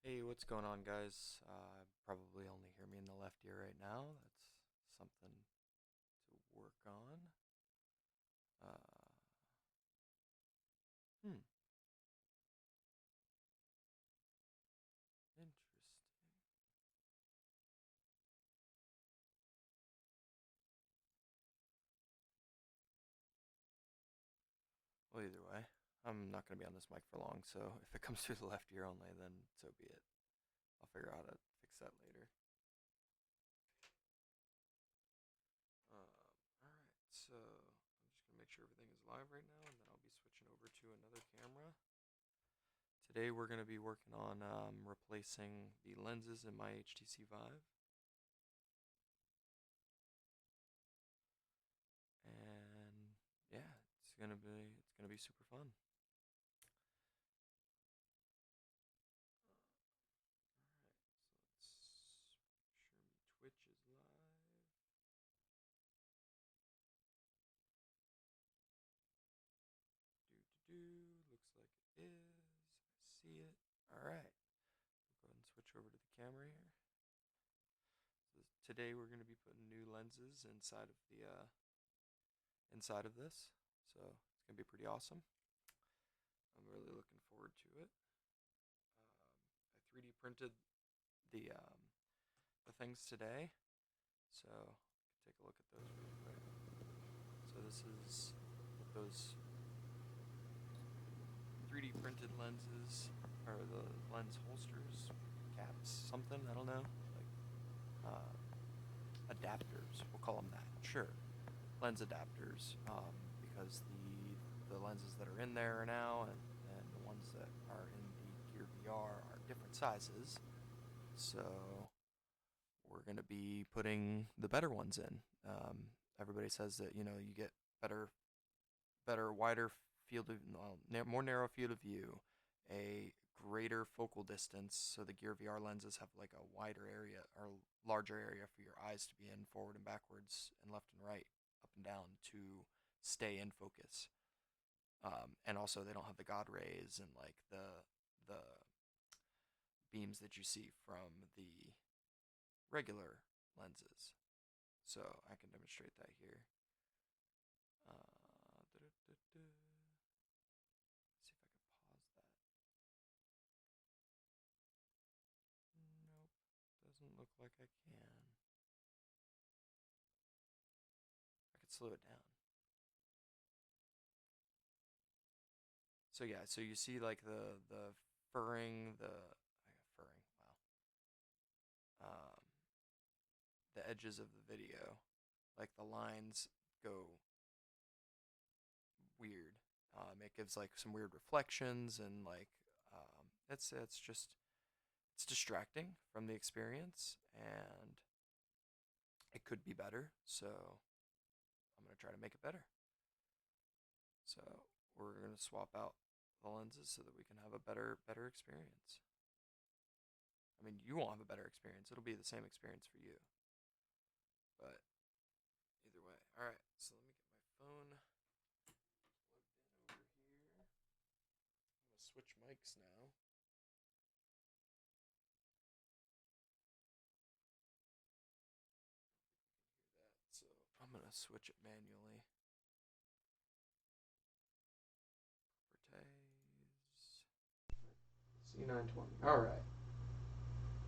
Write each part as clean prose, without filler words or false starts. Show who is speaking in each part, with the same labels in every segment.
Speaker 1: Hey, what's going on, guys? Probably only hear me in the left ear right now. That's something to work on. Uh, hmm, interesting. Well, either way, I'm not going to be on this mic for long, so if it comes through the left ear only, then so be it. I'll figure out how to fix that later. Alright, so I'm just going to make sure everything is live right now, and then I'll be switching over to another camera. Today we're going to be working on replacing the lenses in my HTC Vive. And yeah, it's gonna be super fun. Alright, so let's make sure Twitch is live. Looks like it is. I see it. Alright. We'll go ahead and switch over to the camera here. So today we're gonna be putting new lenses inside of the inside of this. So it's gonna be pretty awesome. I'm really looking forward to it. I 3D printed the things today, so take a look at those real quick. So this is what those 3D printed lenses, or the lens holsters, caps, something, I don't know, like adapters, we'll call them that, sure, lens adapters, because the lenses that are in there now and the ones that are in the Gear VR are different sizes, so we're going to be putting the better ones in. Everybody says that you get better, wider field of, well, more narrow field of view, a greater focal distance. So the Gear VR lenses have like a wider area or larger area for your eyes to be in, forward and backwards, and left and right, up and down to stay in focus. And also they don't have the God rays and like the beams that you see from the regular lenses. So I can demonstrate that here. See if I can pause that. Nope, doesn't look like I can. I could slow it down. So yeah, so you see like the furring, I got furring. Wow. The edges of the video, like the lines go weird. It gives like some weird reflections and like it's just it's distracting from the experience, and it could be better. So I'm gonna try to make it better. So we're gonna swap out the lenses so that we can have a better experience. I mean, you won't have a better experience. It'll be the same experience for you. But either way. All right. So let me get my phone plugged in over here. I'm gonna switch mics now. So I'm gonna switch it manually. Properties. C920. All right.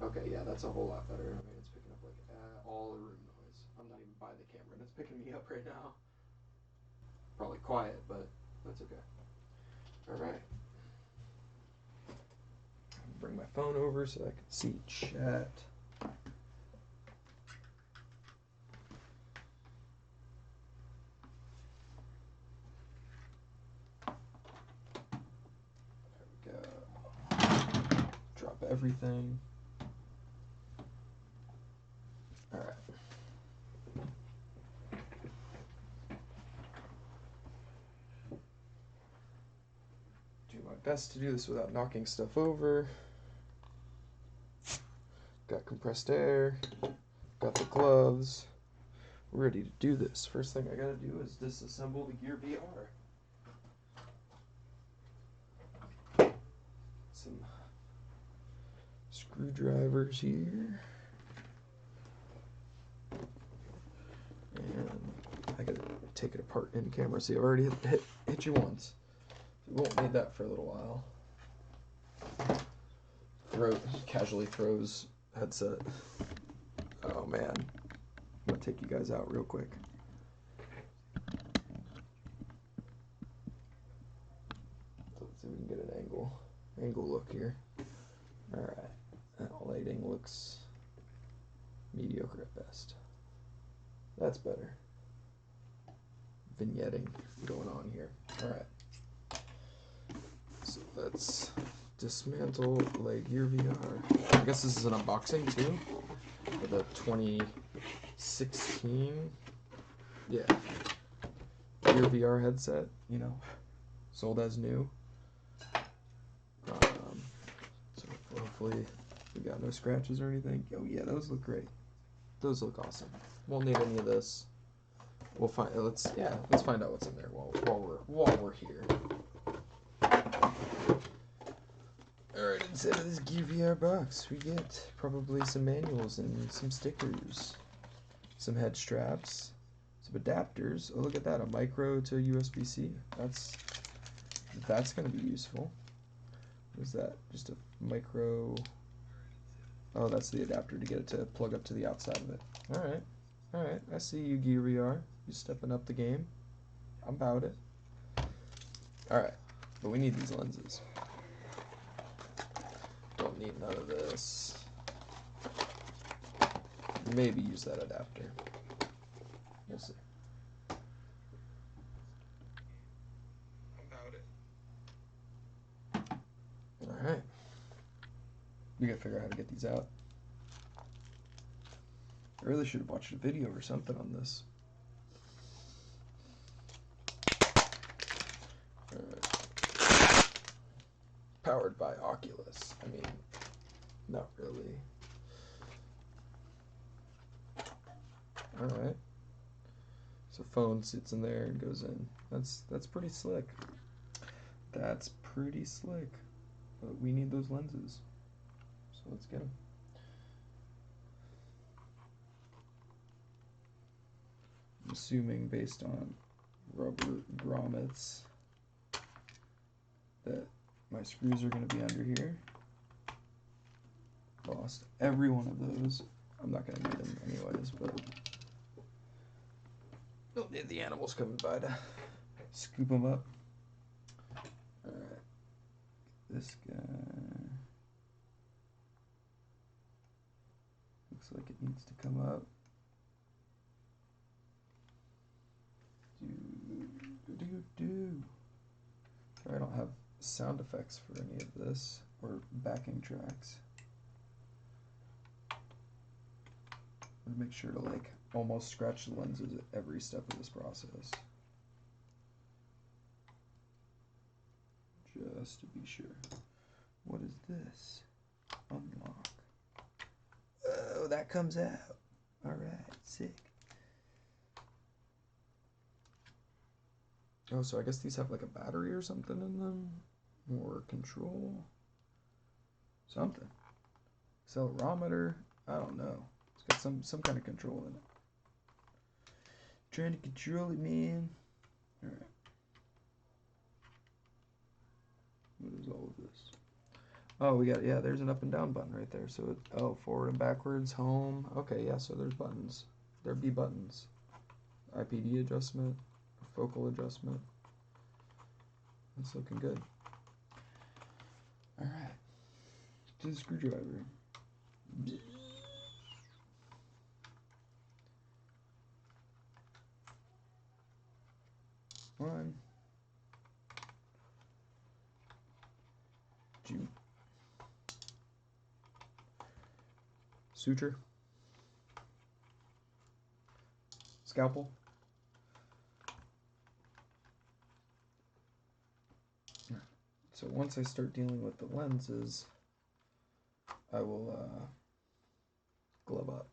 Speaker 1: Okay, yeah, that's a whole lot better. I mean, it's picking up like all the room noise. I'm not even by the camera, and it's picking me up right now. Probably quiet, but that's okay. All right. Bring my phone over so I can see chat. There we go. Drop everything. All right. Do my best to do this without knocking stuff over. Got compressed air. Got the gloves. Ready to do this. First thing I gotta do is disassemble the Gear VR. Some
Speaker 2: screwdrivers here. And I gotta take it apart in camera. See, I've already hit you once. We won't need that for a little while. Casually throws headset. Oh man. I'm gonna take you guys out real quick. Let's see if we can get an angle look here. Alright. That lighting looks mediocre at best. That's better. Vignetting going on here. Alright. So let's dismantle GearVR. I guess this is an unboxing too. For the 2016 GearVR headset, you know, sold as new. So hopefully we got no scratches or anything. Oh yeah, those look great. Those look awesome. Won't need any of this. We'll find. Let's find out what's in there while we're here. All right, inside of this GearVR box, we get probably some manuals and some stickers, some head straps, some adapters. Oh, look at that, a micro to USB-C. That's going to be useful. What is that? Just a micro. Oh, that's the adapter to get it to plug up to the outside of it. All right. I see you, GearVR. You stepping up the game. I'm about it. All right, but we need these lenses. Don't need none of this. Maybe use that adapter. We'll see. About it. Alright. We gotta figure out how to get these out. I really should have watched a video or something on this. Alright. Powered by Oculus. I mean, not really. Alright. So phone sits in there and goes in. That's pretty slick. That's pretty slick. But we need those lenses. So let's get them. I'm assuming based on rubber grommets that my screws are going to be under here. Lost every one of those. I'm not going to need them anyways, but don't need the animals coming by to scoop them up. Alright. This guy looks like it needs to come up. Sorry, I don't have sound effects for any of this or backing tracks. I'm gonna make sure to like almost scratch the lenses at every step of this process. Just to be sure. What is this? Unlock. Oh, that comes out. Alright, sick. Oh, so I guess these have like a battery or something in them? Or control? Something. Accelerometer? I don't know. It's got some kind of control in it. Trying to control it, man. Alright. What is all of this? Oh, we got, yeah, there's an up and down button right there. So, forward and backwards, home. Okay, yeah, so there's buttons. There'd be buttons. IPD adjustment, focal adjustment. That's looking good. Alright. To the screwdriver. One. Two. Suture. Scalpel. So once I start dealing with the lenses, I will glove up.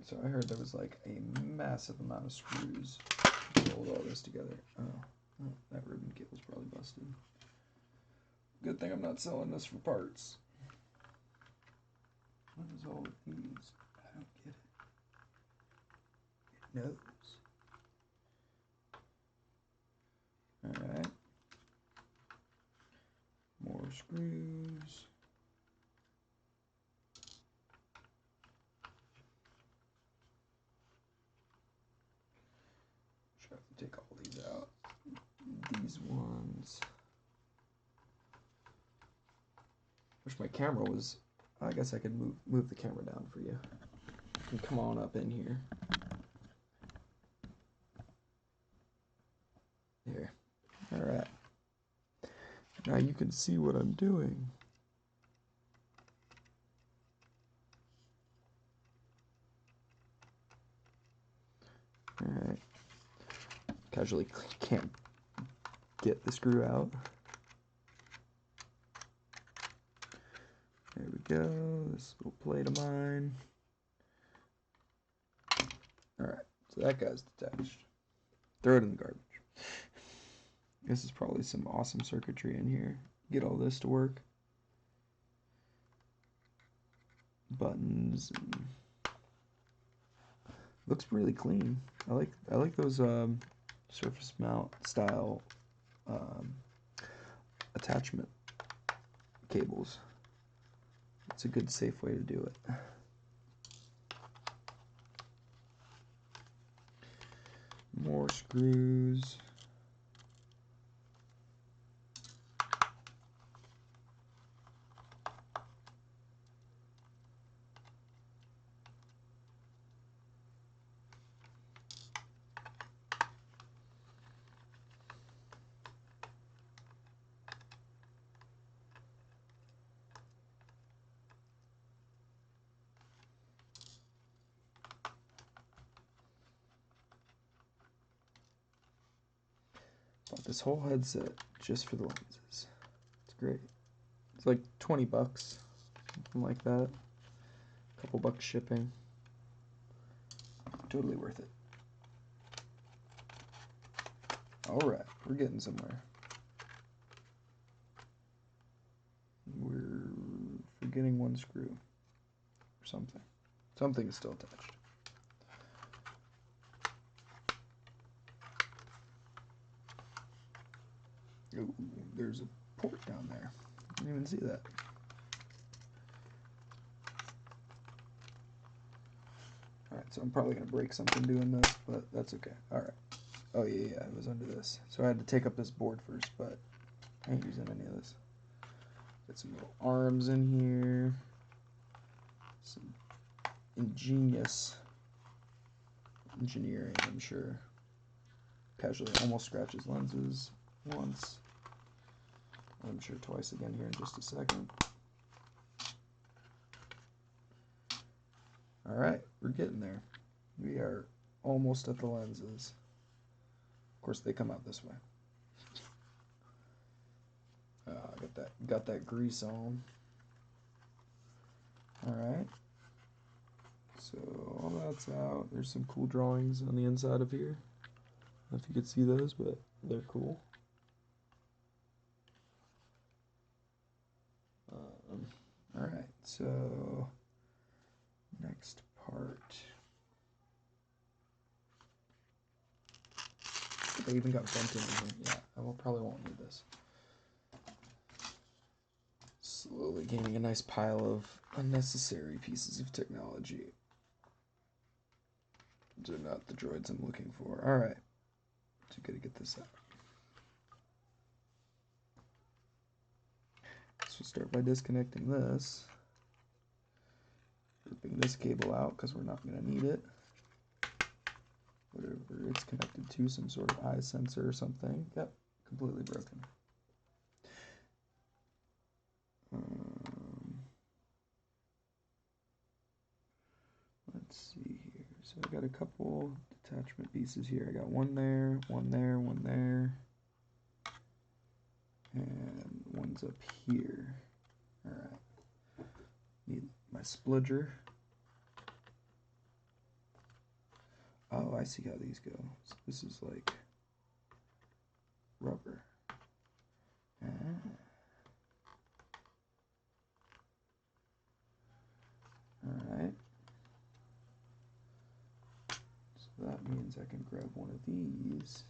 Speaker 2: So I heard there was like a massive amount of screws to hold all this together. Oh, that ribbon cable's probably busted. Good thing I'm not selling this for parts. What is all of these? I don't get it. It knows. Alright. More screws. Try to take all these out. These ones. Wish my camera was. I guess I could move the camera down for you. And come on up in here. There. Alright. Now you can see what I'm doing. Alright. Casually can't get the screw out. There we go. This little plate of mine. Alright, so that guy's detached. Throw it in the garbage. This is probably some awesome circuitry in here. Get all this to work. Buttons. And looks really clean. I like those surface mount style attachment cables. It's a good, safe way to do it. More screws. Bought this whole headset just for the lenses. It's great. It's like 20 bucks, something like that. A couple bucks shipping. Totally worth it. Alright, we're getting somewhere. We're forgetting one screw or something. Something is still attached. Ooh, there's a port down there. I didn't even see that. Alright, so I'm probably going to break something doing this, but that's okay. Alright. Oh, yeah, it was under this. So I had to take up this board first, but I ain't using any of this. Got some little arms in here. Some ingenious engineering, I'm sure. Casually almost scratches lenses once. I'm sure twice again here in just a second. Alright, we're getting there. We are almost at the lenses. Of course, they come out this way. Got that grease on. Alright. So all that's out. There's some cool drawings on the inside of here. I don't know if you could see those, but they're cool. Alright, so next part. They even got bent in here. Yeah, probably won't need this. Slowly gaining a nice pile of unnecessary pieces of technology. They're not the droids I'm looking for. Alright, so gotta get this out. So we'll start by disconnecting this. Ripping this cable out because we're not going to need it. Whatever it's connected to, some sort of eye sensor or something. Yep, completely broken. Let's see here. So I got a couple detachment pieces here. I got one there, one there, one there. And one's up here. Alright. Need my splidger. Oh, I see how these go. So this is like rubber. Ah. Alright. So that means I can grab one of these.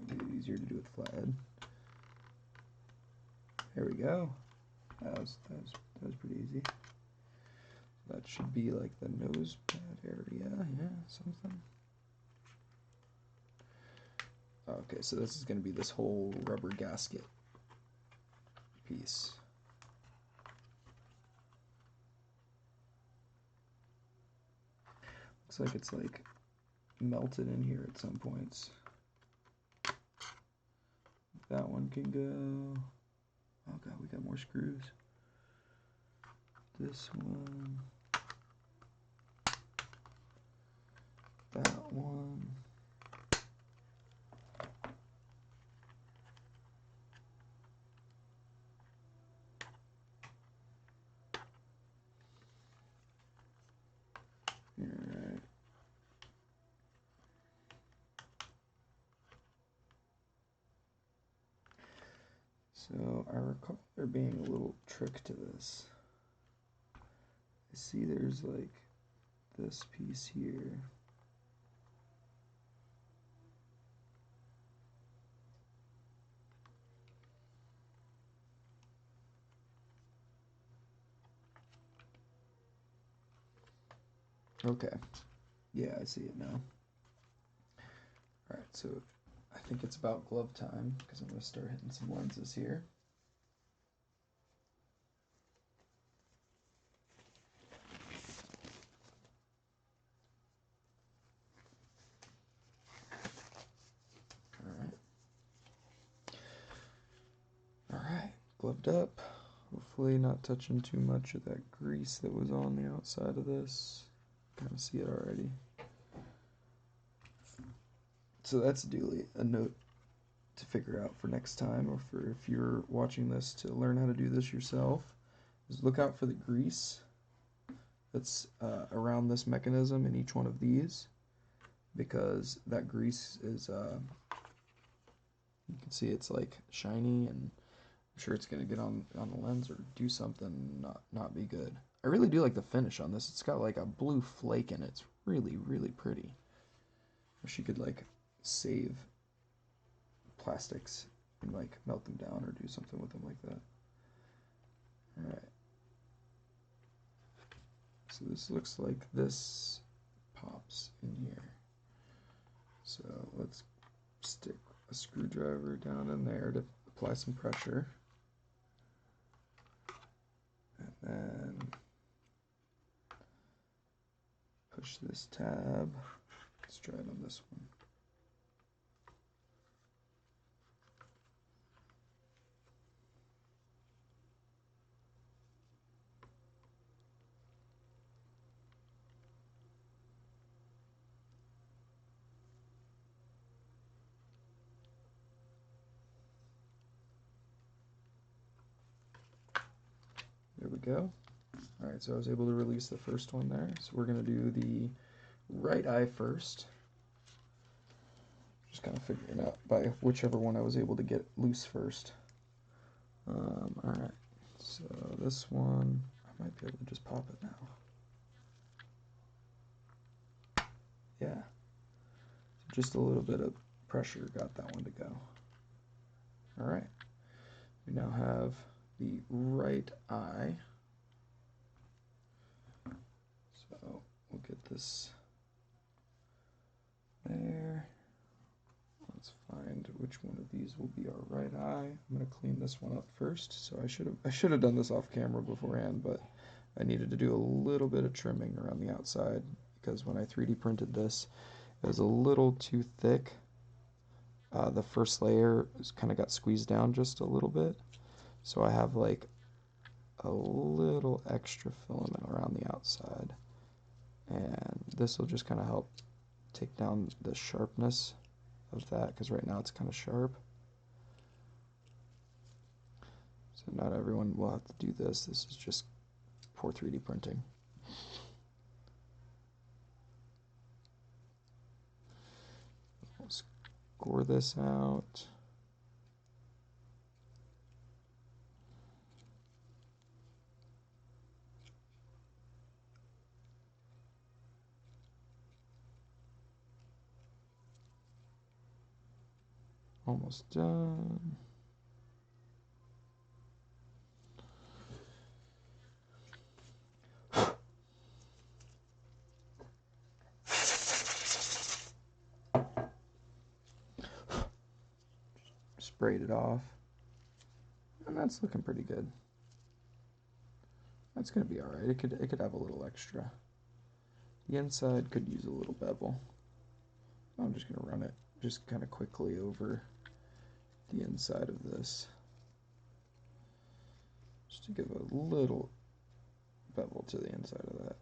Speaker 2: Make it easier to do with flathead. There we go. That was pretty easy. That should be like the nose pad area, yeah, something. Okay, so this is going to be this whole rubber gasket piece. Looks like it's like melted in here at some points. That one can go. Oh god, we got more screws. This one. That one. Alright. So I recall there being a little trick to this. I see there's like this piece here. Okay. Yeah, I see it now. Alright, so I think it's about glove time because I'm going to start hitting some lenses here. Alright, gloved up. Hopefully not touching too much of that grease that was on the outside of this. Kind of see it already. So that's duly a note to figure out for next time, or for if you're watching this to learn how to do this yourself, is look out for the grease that's around this mechanism in each one of these, because that grease is, you can see it's like shiny, and I'm sure it's gonna get on the lens or do something not be good. I really do like the finish on this. It's got like a blue flake in it. It's really, really pretty. Wish you could like save plastics and like melt them down or do something with them like that. Alright. So this looks like this pops in here. So let's stick a screwdriver down in there to apply some pressure. And then push this tab. Let's try it on this one. There we go. Alright, so I was able to release the first one there. So we're going to do the right eye first. Just kind of figuring out by whichever one I was able to get loose first. Alright, so this one, I might be able to just pop it now. Yeah, just a little bit of pressure got that one to go. Alright, we now have the right eye. So we'll get this there. Let's find which one of these will be our right eye. I'm going to clean this one up first. So I should have done this off camera beforehand, but I needed to do a little bit of trimming around the outside because when I 3D printed this, it was a little too thick. The first layer kind of got squeezed down just a little bit. So I have like a little extra filament around the outside. And this will just kind of help take down the sharpness of that, because right now it's kind of sharp. So not everyone will have to do this. This is just before 3D printing. We'll score this out. Almost done. Sprayed it off. And that's looking pretty good. That's gonna be alright. It could have a little extra. The inside could use a little bevel. I'm just gonna run it just kind of quickly over the inside of this. Just to give a little bevel to the inside of that.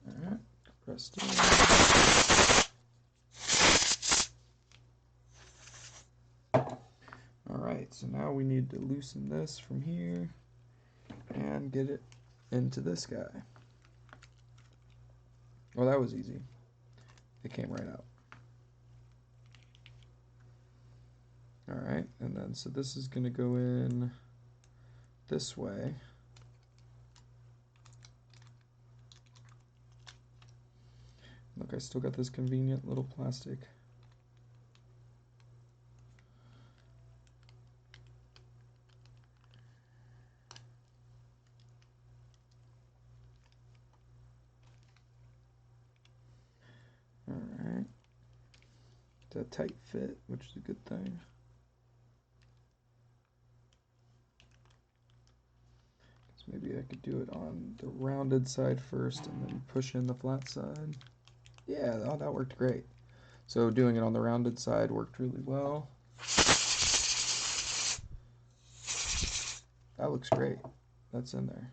Speaker 2: Alright, pressed in. Alright, so now we need to loosen this from here and get it into this guy. Well, that was easy. It came right out. Alright, and then so this is going to go in this way. Look, I still got this convenient little plastic. Alright. It's a tight fit, which is a good thing. Guess maybe I could do it on the rounded side first and then push in the flat side. Yeah, oh, that worked great. So doing it on the rounded side worked really well. That looks great. That's in there.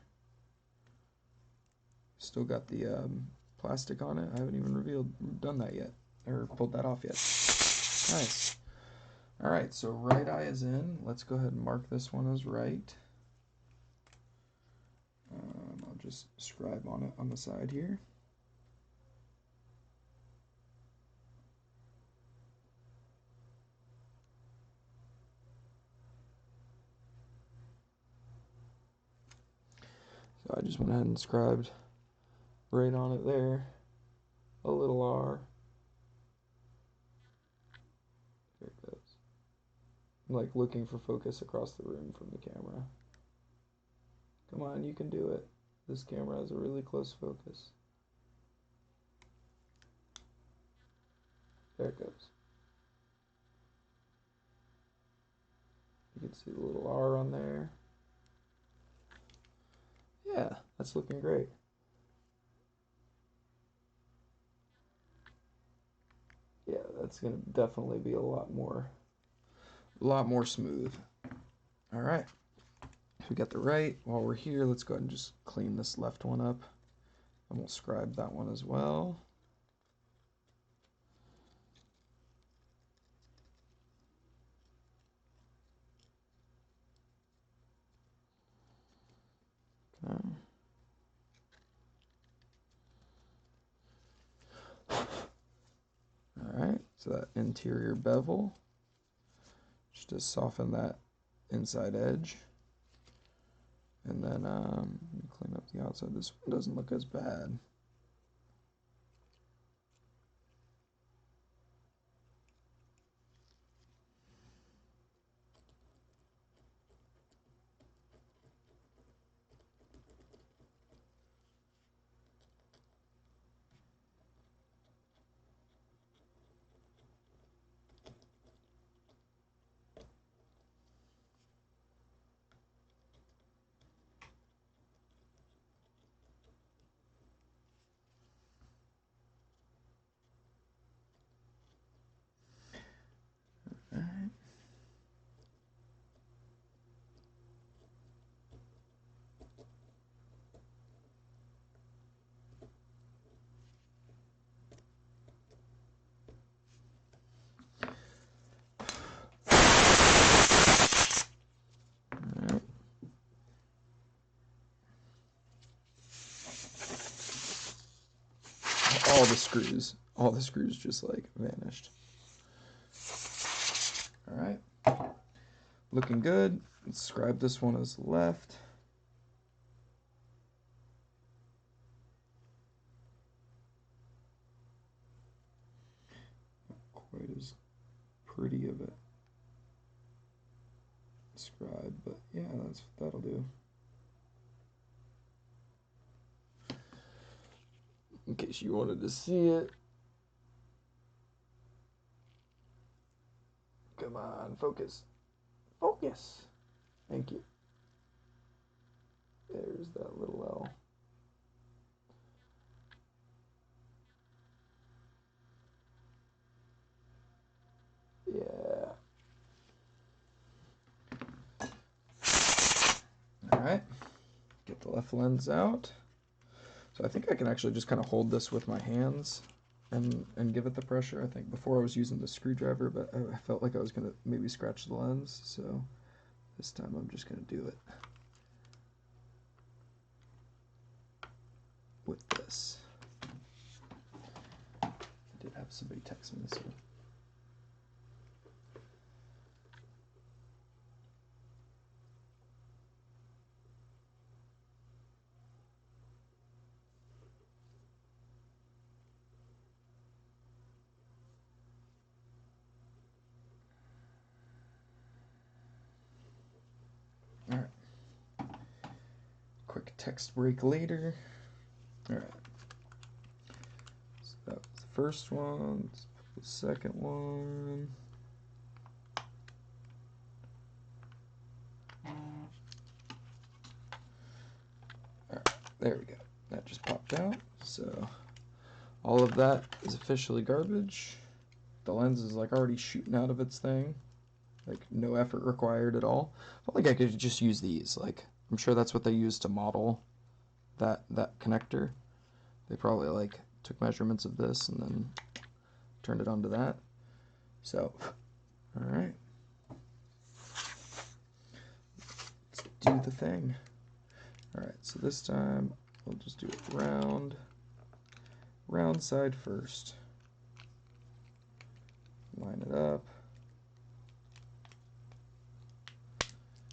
Speaker 2: Still got the plastic on it. I haven't even done that yet, or pulled that off yet. Nice. All right, so right eye is in. Let's go ahead and mark this one as right. I'll just scribe on it on the side here. So I just went ahead and scribed right on it there. A little R. There it goes. I'm like looking for focus across the room from the camera. Come on, you can do it. This camera has a really close focus. There it goes. You can see the little R on there. Yeah, that's looking great. Yeah, that's gonna definitely be a lot more smooth. All right, so we got the right. While we're here, let's go ahead and just clean this left one up, and we'll scribe that one as well. Okay. Alright, so that interior bevel, just to soften that inside edge. And then clean up the outside. This one doesn't look as bad. all the screws just like vanished. All right, looking good. Let's scribe this one as left. Not quite as pretty of a scribe, but yeah, that'll do. In case you wanted to see it. Come on, focus. Focus. Thank you. There's that little L. Yeah. All right. Get the left lens out. So I think I can actually just kind of hold this with my hands and give it the pressure. I think before I was using the screwdriver, but I felt like I was going to maybe scratch the lens. So this time I'm just going to do it with this. I did have somebody text me, so. All right. Quick text break later. All right. So that was the first one. Let's put the second one. All right. There we go. That just popped out. So all of that is officially garbage. The lens is like already shooting out of its thing. Like no effort required at all. I felt like I could just use these. Like I'm sure that's what they used to model that connector. They probably like took measurements of this and then turned it onto that. So, all right. Let's do the thing. All right, so this time we'll just do it round side first. Line it up.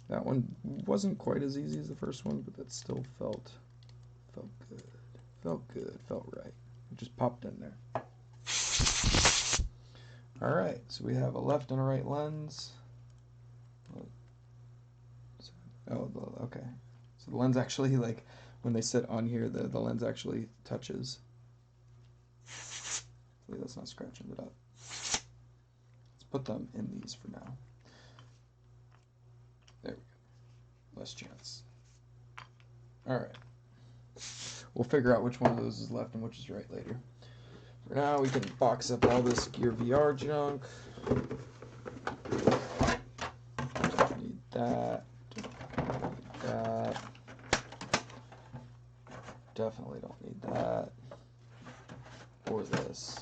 Speaker 2: That one wasn't quite as easy as the first one, but that still felt good. Felt good, felt right. It just popped in there. All right, so we have a left and a right lens. Oh, okay. So the lens actually, like, when they sit on here, the lens actually touches. Hopefully that's not scratching it up. Let's put them in these for now. There we go. Less chance. All right. We'll figure out which one of those is left and which is right later. For now, we can box up all this GearVR junk. Don't need that. Don't need that. Definitely don't need that. Or this.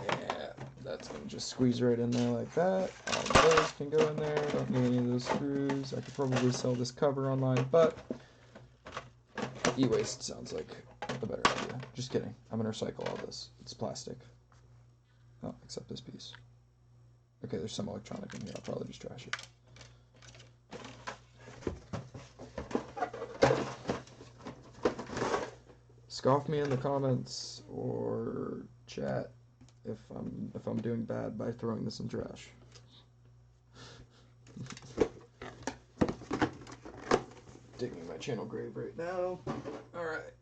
Speaker 2: Yeah, that's gonna just squeeze right in there like that. All of those can go in there. Don't need any of those screws. I could probably sell this cover online, but e-waste sounds like a better idea. Just kidding. I'm gonna recycle all this. It's plastic. Oh, except this piece. Okay, there's some electronic in here. I'll probably just trash it. Scoff me in the comments or chat if I'm doing bad by throwing this in trash. Digging my channel grave right now. All right.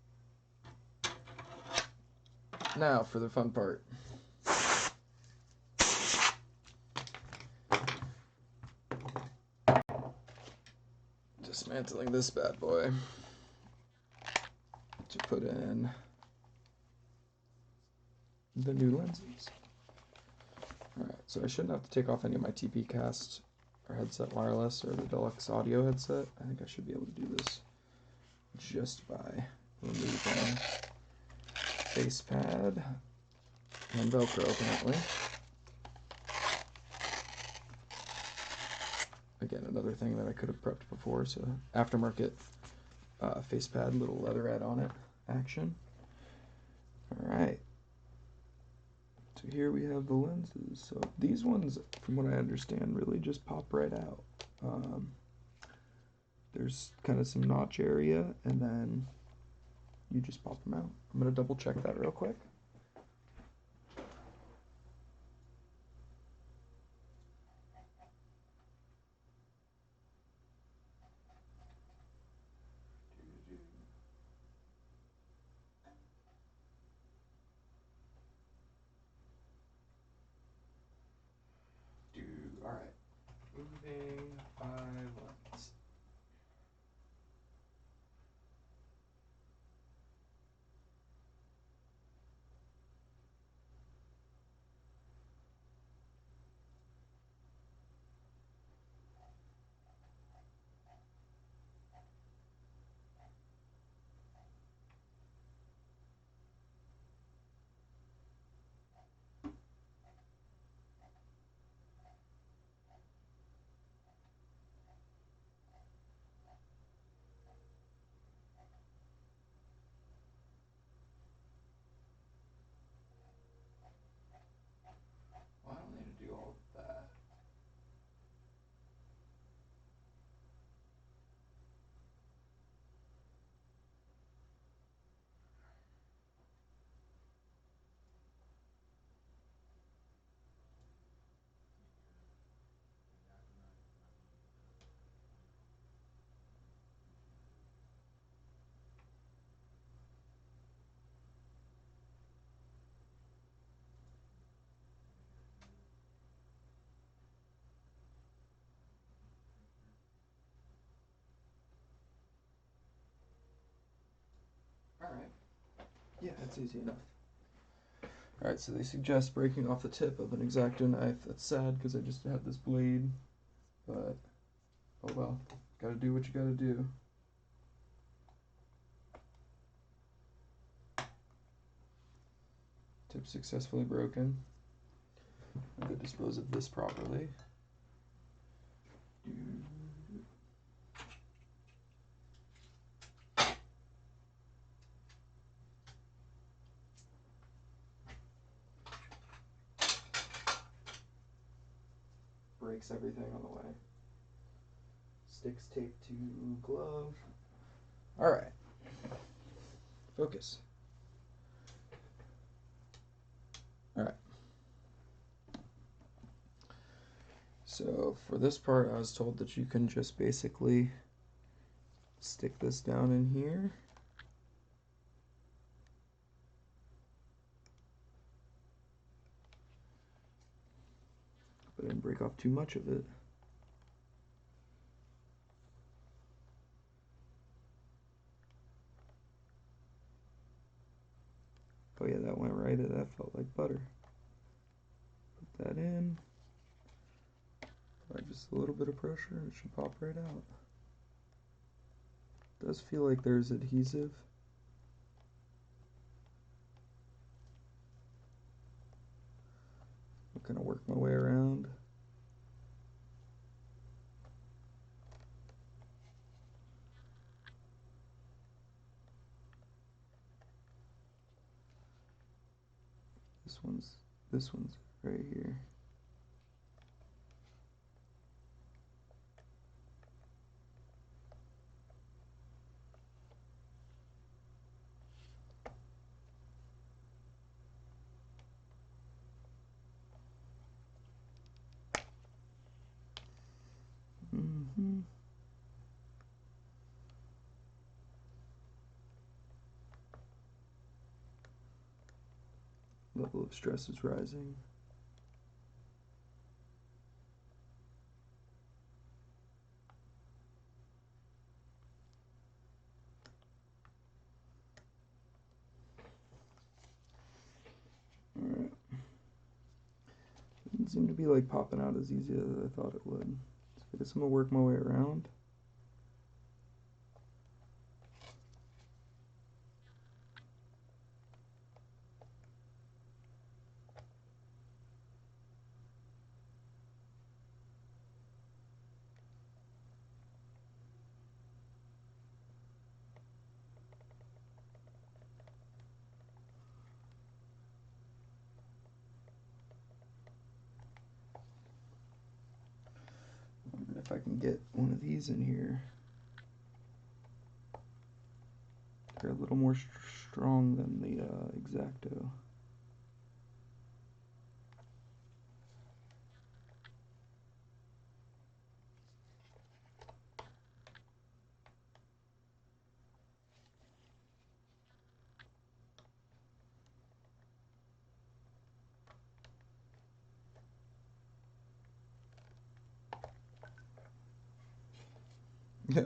Speaker 2: Now for the fun part. Dismantling this bad boy to put in the new lenses. Alright, so I shouldn't have to take off any of my TP Cast or headset wireless or the Deluxe audio headset. I think I should be able to do this just by removing face pad and Velcro apparently. Again, another thing that I could have prepped before, so aftermarket face pad, little leatherette on it action. All right. So here we have the lenses. So these ones, from what I understand, really just pop right out. There's kind of some notch area, and then you just pop them out. I'm gonna double check that real quick. All right. Moving 5 lens. Well, I don't need to do all of that. All right. Yeah, that's easy enough. All right, so they suggest breaking off the tip of an X-Acto knife. That's sad because I just had this blade, but oh well. Gotta do what you gotta do. Tip successfully broken. I'm gonna dispose of this properly. Breaks everything on the way. Sticks taped to glove. All right. Focus. All right. So for this part, I was told that you can just basically stick this down in here. But I didn't break off too much of it. Oh yeah, that went right. That felt like butter. Put that in. Apply just a little bit of pressure. It should pop right out. It does feel like there's adhesive. I'm gonna work my way around. This one's right here. Level of stress is rising. Alright. Doesn't seem to be like popping out as easy as I thought it would. So I guess I'm gonna work my way around. I can get one of these in here. They're a little more strong than the X-Acto.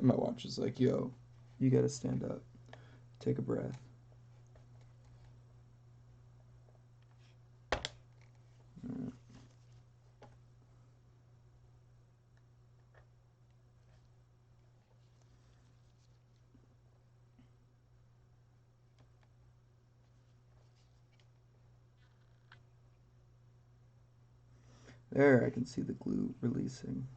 Speaker 2: My watch is like, yo, you gotta stand up, take a breath. Right. There, I can see the glue releasing.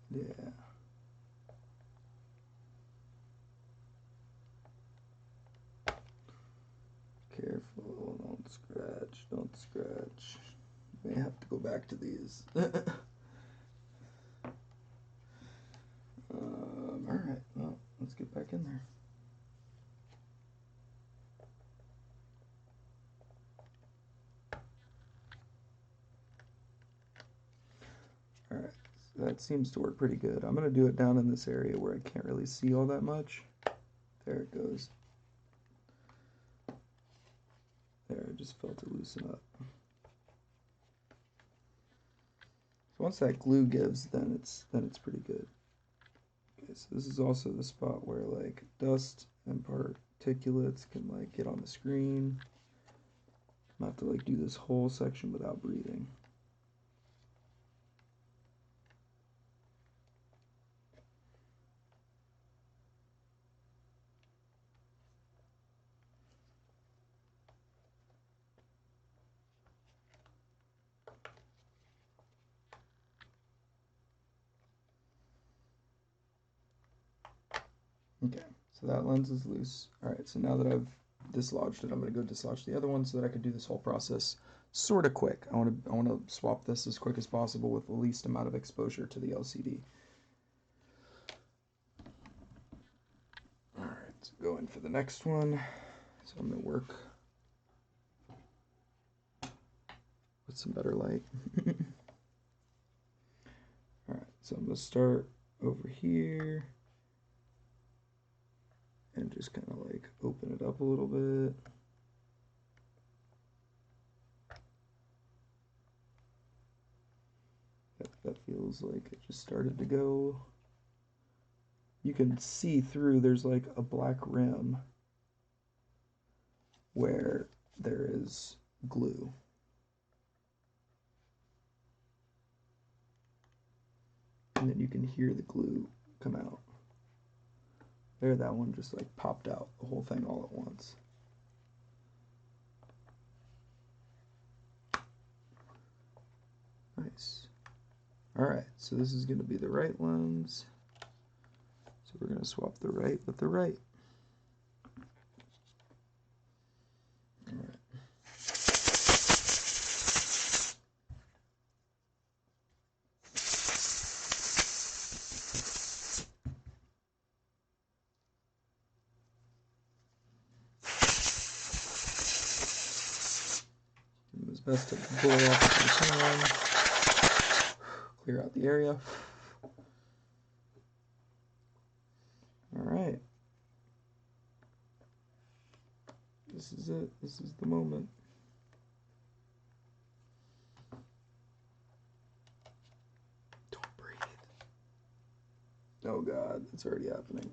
Speaker 2: Yeah. Careful, don't scratch, don't scratch. May have to go back to these. Alright, well, let's get back in there. Alright, so that seems to work pretty good. I'm going to do it down in this area where I can't really see all that much. There it goes. There, I just felt it loosen up. So once that glue gives, then it's pretty good. Okay, so this is also the spot where like dust and particulates can like get on the screen. I'm gonna have to like do this whole section without breathing. Okay, so that lens is loose. Alright, so now that I've dislodged it, I'm going to go dislodge the other one so that I can do this whole process sort of quick. I want to swap this as quick as possible with the least amount of exposure to the LCD. Alright, so go in for the next one. So I'm going to work with some better light. Alright, so I'm going to start over here. And just kind of like open it up a little bit. That feels like it just started to go. You can see through, there's like a black rim where there is glue. And then you can hear the glue come out. There, that one just like popped out, the whole thing all at once. Nice. Alright, so this is going to be the right lens. So we're going to swap the right with the right. Alright. It's best to blow off if you can. Clear out the area. Alright. This is it. This is the moment. Don't breathe. Oh God, it's already happening.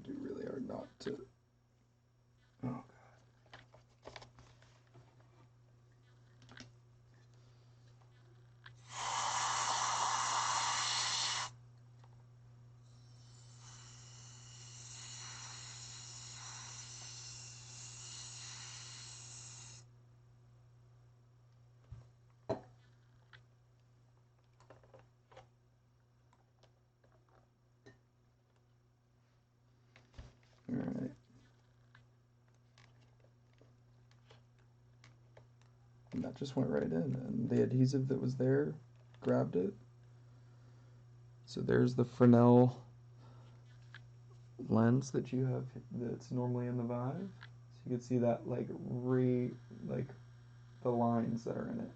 Speaker 2: Do really hard not to. Oh God. Alright. And that just went right in, and the adhesive that was there grabbed it. So there's the Fresnel lens that you have that's normally in the Vive. So you can see that like the lines that are in it.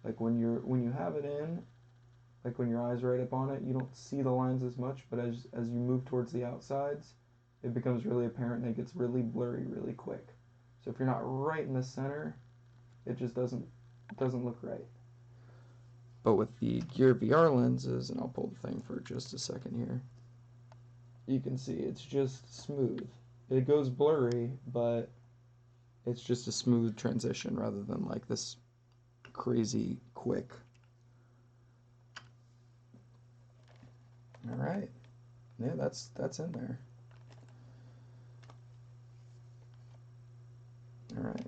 Speaker 2: Like when you have it in, like when your eyes are right up on it, you don't see the lines as much, but as you move towards the outsides, it becomes really apparent and it gets really blurry really quick. So if you're not right in the center, it just doesn't look right. But with the GearVR lenses, and I'll pull the thing for just a second here, you can see it's just smooth. It goes blurry, but it's just a smooth transition rather than like this crazy quick. All right, yeah, that's in there. All right.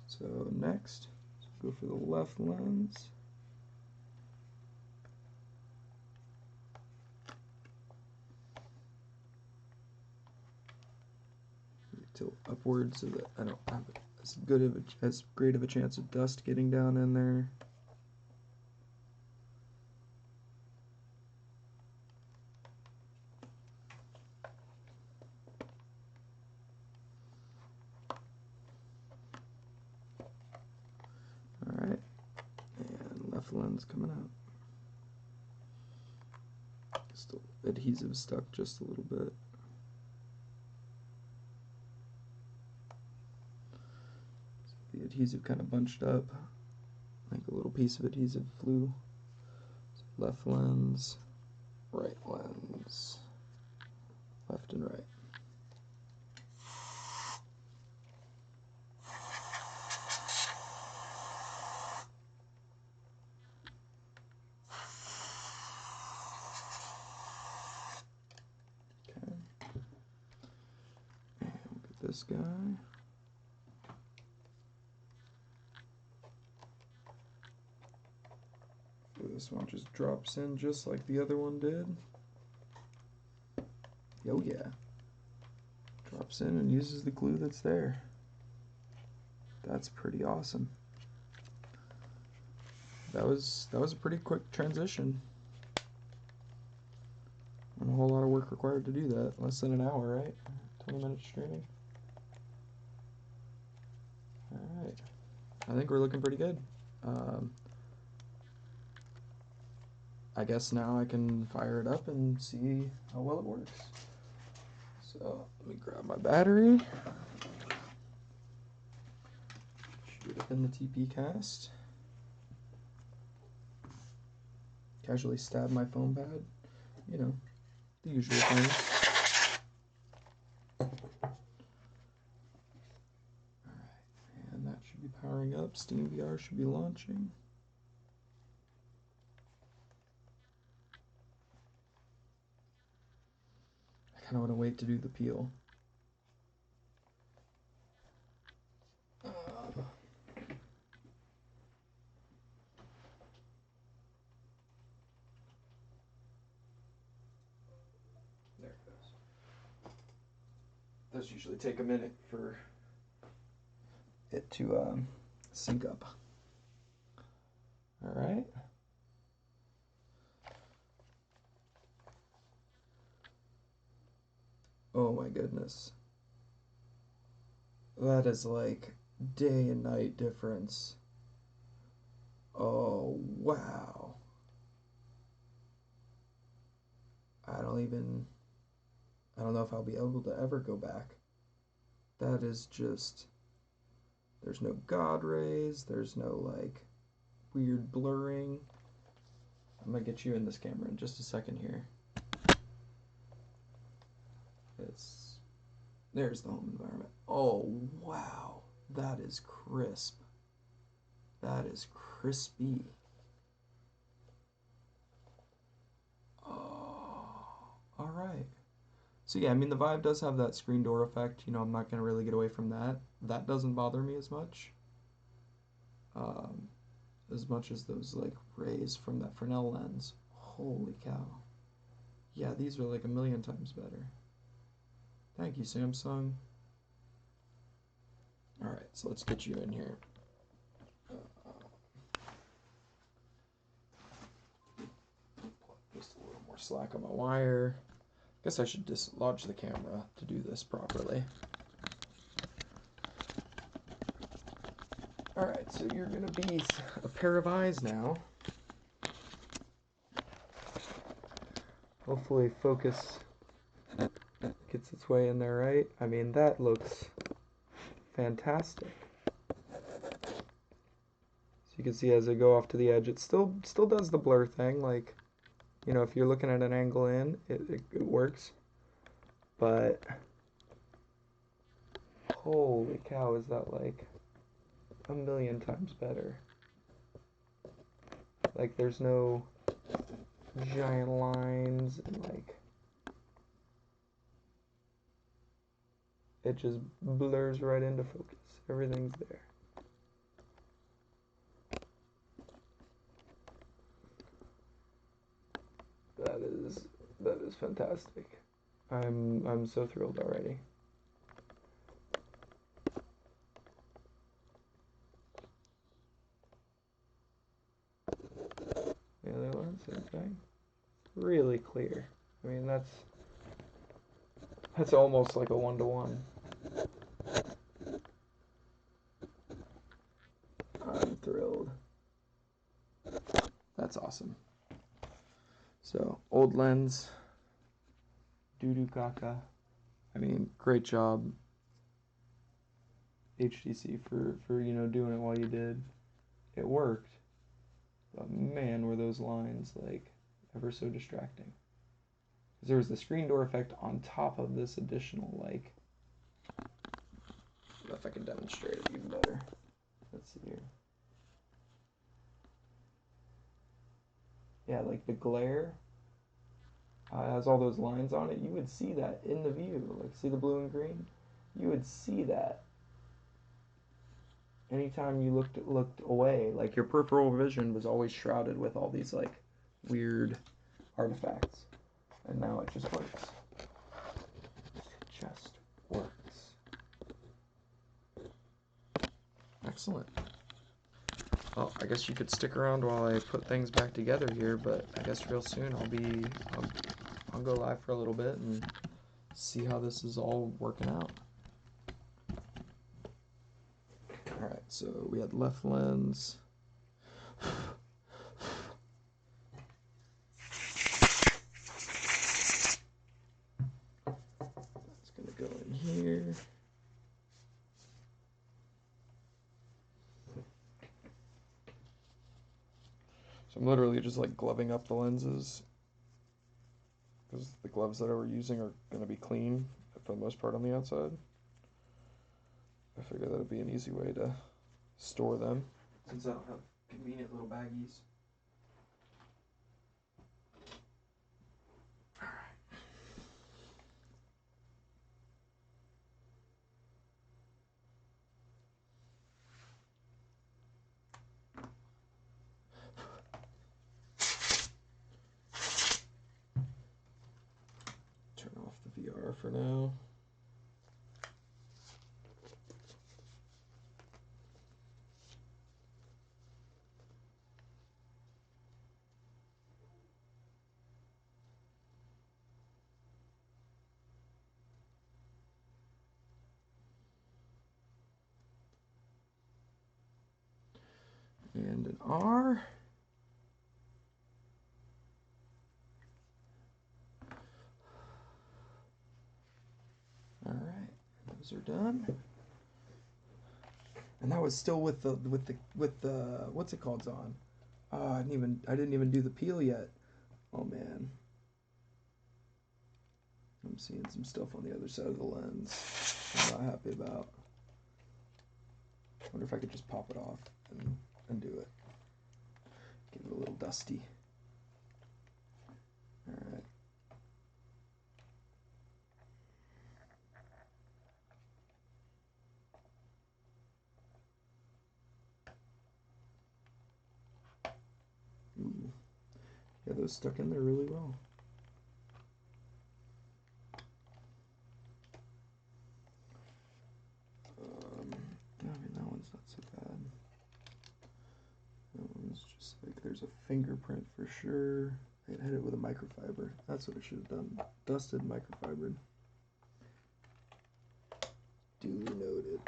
Speaker 2: So next, let's go for the left lens. Tilt upwards so that I don't have as great of a chance of dust getting down in there. Alright, and left lens coming out. Still adhesive stuck just a little bit. The adhesive kind of bunched up. Like a little piece of adhesive flew. So left lens, right lens, left and right. Okay. And look at this guy. This one just drops in just like the other one did. Oh yeah. Drops in and uses the glue that's there. That's pretty awesome. That was a pretty quick transition. Not a whole lot of work required to do that. Less than an hour, right? 20 minutes streaming. Alright. I think we're looking pretty good. I guess now I can fire it up and see how well it works. So let me grab my battery. Shoot it up in the TP cast. Casually stab my foam pad. You know, the usual thing. Alright, and that should be powering up. SteamVR should be launching. I kind of want to wait to do the peel. There it goes. Those usually take a minute for it to sync up. All right. Oh my goodness. That is like day and night difference. Oh, wow. I don't know if I'll be able to ever go back. That is just, there's no God rays, there's no like weird blurring. I'm gonna get you in this camera in just a second here. There's the home environment. Oh, wow. That is crisp. That is crispy. Oh, all right. So yeah, I mean the Vive does have that screen door effect. You know, I'm not gonna really get away from that. That doesn't bother me as much. As much as those like rays from that Fresnel lens. Holy cow. Yeah, these are like a million times better. Thank you, Samsung. Alright, so let's get you in here. Just a little more slack on my wire. Guess I should dislodge the camera to do this properly. Alright, so you're going to be a pair of eyes now. Hopefully focus gets its way in there right. I mean, that looks fantastic. So you can see as I go off to the edge, it still does the blur thing. Like, you know, if you're looking at an angle in, it works. But holy cow, is that like a million times better. Like, there's no giant lines and like it just blurs right into focus. Everything's there. That is fantastic. I'm so thrilled already. The other one, same thing. Really clear. I mean, that's almost like a 1-to-1. I'm thrilled. That's awesome. So, old lens, doo-doo caca. I mean, great job, HTC, for you know, doing it while you did. It worked, but man, were those lines like ever so distracting. Because there was the screen door effect on top of this additional, like, I don't know if I can demonstrate it even better. Let's see here. Yeah, like the glare has all those lines on it. You would see that in the view. Like, see the blue and green? You would see that anytime you looked away. Like, your peripheral vision was always shrouded with all these, like, weird artifacts. And now it just works. It just works. Excellent. Well, I guess you could stick around while I put things back together here, but I guess real soon I'll go live for a little bit and see how this is all working out. Alright, so we had left lens. That's gonna go in here. So I'm literally just like gloving up the lenses, because the gloves that I were using are going to be clean for the most part on the outside. I figured that would be an easy way to store them, since I don't have convenient little baggies. Turn off the VR for now. And an R. All right, those are done. And that was still with the what's it called on? I didn't even do the peel yet. Oh man. I'm seeing some stuff on the other side of the lens I'm not happy about. I wonder if I could just pop it off and do it. Get it a little dusty. Alright. Ooh. Yeah, those stuck in there really well. one's not so bad. That one's just like, there's a fingerprint for sure. I hit it with a microfiber. That's what I should have done. Dusted microfibered. Duly noted.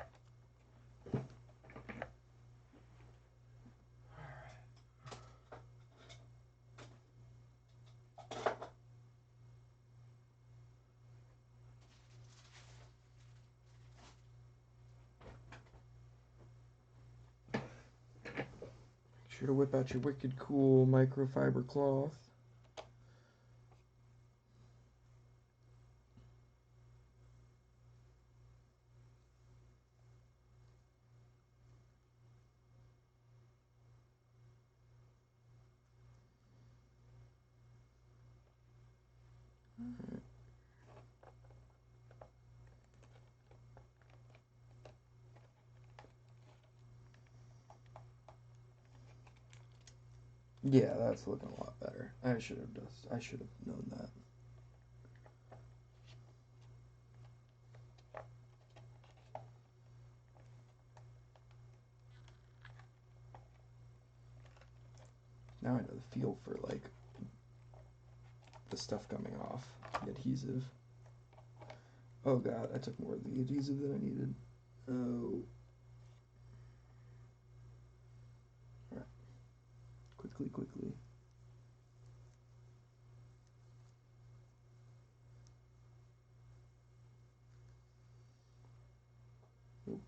Speaker 2: Make sure to whip out your wicked cool microfiber cloth. Yeah, that's looking a lot better. I should have known that. Now I know the feel for like the stuff coming off, the adhesive. Oh god, I took more of the adhesive than I needed. Oh. Alright. Quickly. Nope.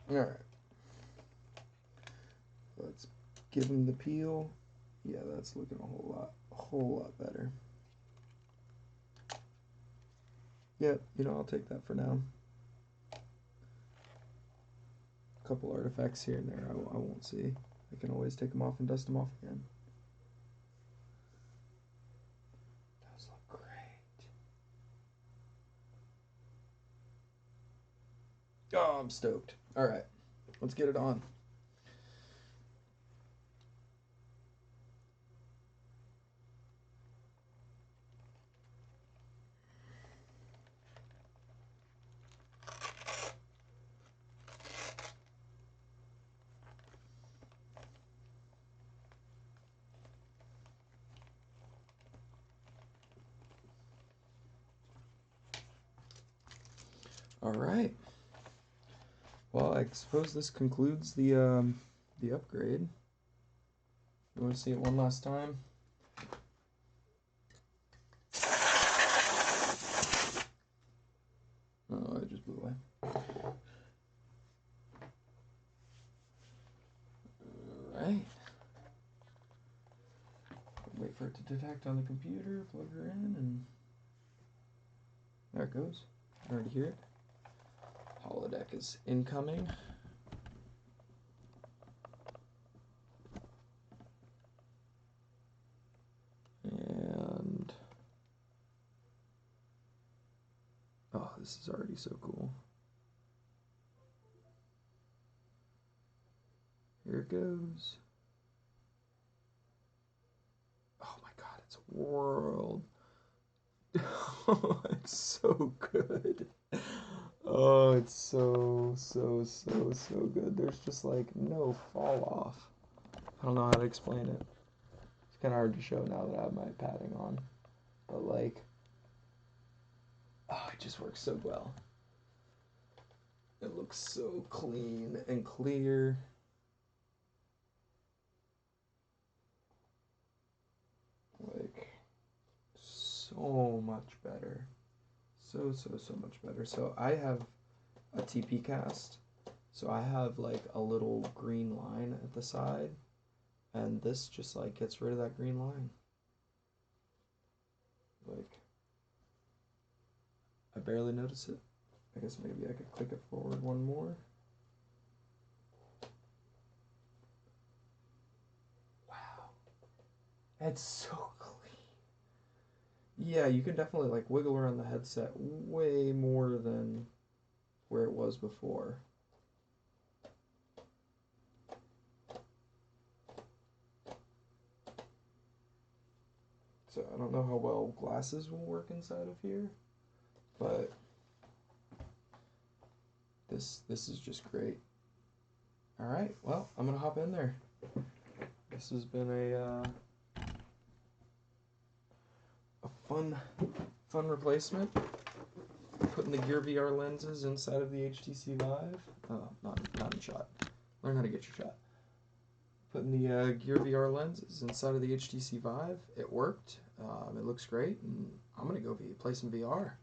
Speaker 2: Alright. Let's give him the peel. Yeah, that's looking a whole lot better. Yep, I'll take that for now. A couple artifacts here and there I won't see. I can always take them off and dust them off again. Those look great. Oh, I'm stoked. Alright, let's get it on. All right. Well, I suppose this concludes the upgrade. You want to see it one last time? Oh, it just blew away. All right. Wait for it to detect on the computer. Plug her in, and there it goes. I already hear it. Holodeck is incoming. And oh, this is already so cool. Here it goes. Oh my god, it's a world. Oh, it's so good. Oh, it's so good. There's just like no fall off. I don't know how to explain it. It's kind of hard to show now that I have my padding on. But like, oh, it just works so well. It looks so clean and clear. Like, so much better. So much better. So I have a TP cast. So I have like a little green line at the side. And this just like gets rid of that green line. Like, I barely notice it. I guess maybe I could click it forward one more. Wow. That's so clean. Yeah, you can definitely like wiggle around the headset way more than where it was before. So I don't know how well glasses will work inside of here, but this is just great. All right, well, I'm gonna hop in there. This has been a fun replacement. Putting the GearVR lenses inside of the HTC Vive. Oh, not in shot. Learn how to get your shot. Putting the GearVR lenses inside of the HTC Vive. It worked. It looks great, and I'm gonna go play some VR.